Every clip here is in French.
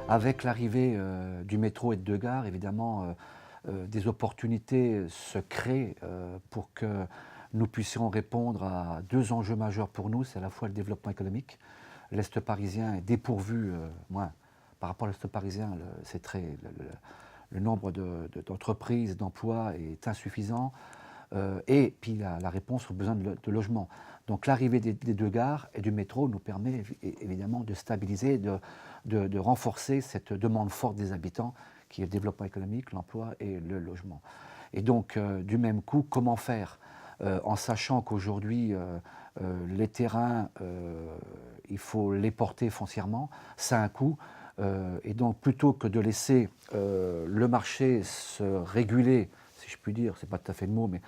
Avec l'arrivée du métro et de deux gares, évidemment, des opportunités se créent pour que nous puissions répondre à deux enjeux majeurs pour nous. C'est à la fois le développement économique. L'Est parisien est dépourvu, par rapport à l'Est parisien, le nombre d'entreprises, d'emplois est insuffisant. Et puis la réponse aux besoins de logement. Donc l'arrivée des deux gares et du métro nous permet évidemment de stabiliser, de renforcer cette demande forte des habitants qui est le développement économique, l'emploi et le logement. Et donc du même coup, comment faire en sachant qu'aujourd'hui les terrains, il faut les porter foncièrement, ça a un coût. Et donc plutôt que de laisser le marché se réguler, si je puis dire, c'est pas tout à fait le mot, mais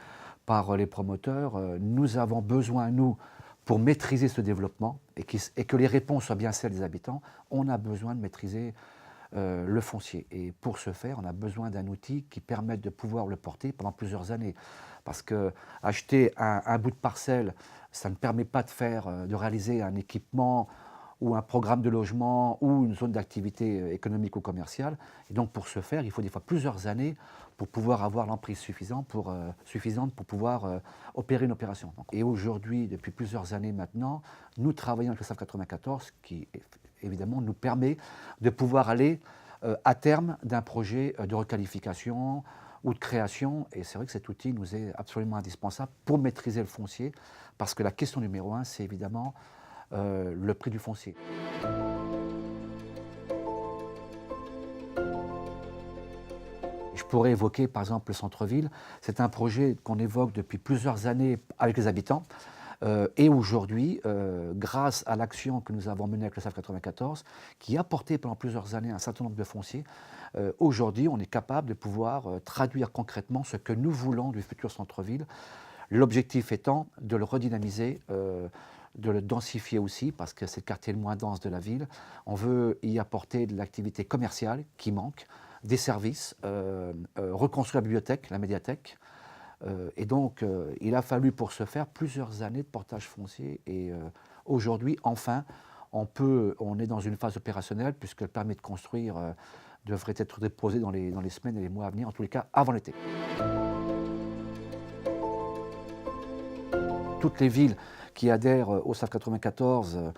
par les promoteurs, nous avons besoin, nous, pour maîtriser ce développement et que les réponses soient bien celles des habitants, on a besoin de maîtriser le foncier. Et pour ce faire, on a besoin d'un outil qui permette de pouvoir le porter pendant plusieurs années. Parce que acheter un bout de parcelle, ça ne permet pas de réaliser un équipement ou un programme de logement ou une zone d'activité économique ou commerciale. Et donc pour ce faire, il faut des fois plusieurs années pour pouvoir avoir l'emprise suffisante pour pouvoir opérer une opération. Et aujourd'hui, depuis plusieurs années maintenant, nous travaillons avec le SAF 94 qui évidemment nous permet de pouvoir aller à terme d'un projet de requalification ou de création. Et c'est vrai que cet outil nous est absolument indispensable pour maîtriser le foncier, parce que la question numéro un, c'est évidemment le prix du foncier. Je pourrais évoquer par exemple le centre-ville. C'est un projet qu'on évoque depuis plusieurs années avec les habitants. Et aujourd'hui, grâce à l'action que nous avons menée avec le SAF 94, qui a porté pendant plusieurs années un certain nombre de fonciers, aujourd'hui on est capable de pouvoir traduire concrètement ce que nous voulons du futur centre-ville. L'objectif étant de le redynamiser, de le densifier aussi, parce que c'est le quartier le moins dense de la ville. On veut y apporter de l'activité commerciale qui manque, des services, reconstruire la bibliothèque, la médiathèque. Et donc, il a fallu pour ce faire plusieurs années de portage foncier. Et aujourd'hui, enfin, on est dans une phase opérationnelle, puisque le permis de construire devrait être déposé dans les semaines et les mois à venir, en tous les cas avant l'été. Toutes les villes qui adhèrent au SAF 94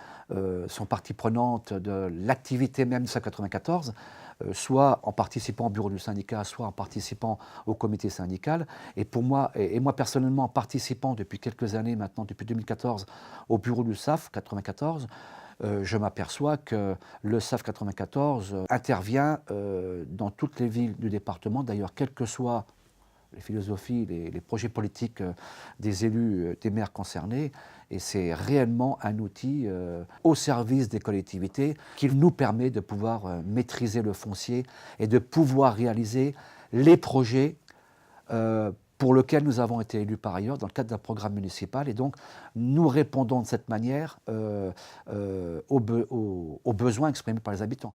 sont partie prenante de l'activité même du SAF 94, soit en participant au bureau du syndicat, soit en participant au comité syndical. Et pour moi, et moi personnellement, participant depuis quelques années maintenant, depuis 2014, au bureau du SAF 94, je m'aperçois que le SAF 94 intervient dans toutes les villes du département, d'ailleurs, quelles que soient les philosophies, les projets politiques des élus, des maires concernés. Et c'est réellement un outil au service des collectivités qui nous permet de pouvoir maîtriser le foncier et de pouvoir réaliser les projets pour lesquels nous avons été élus par ailleurs dans le cadre d'un programme municipal. Et donc, nous répondons de cette manière aux besoins exprimés par les habitants.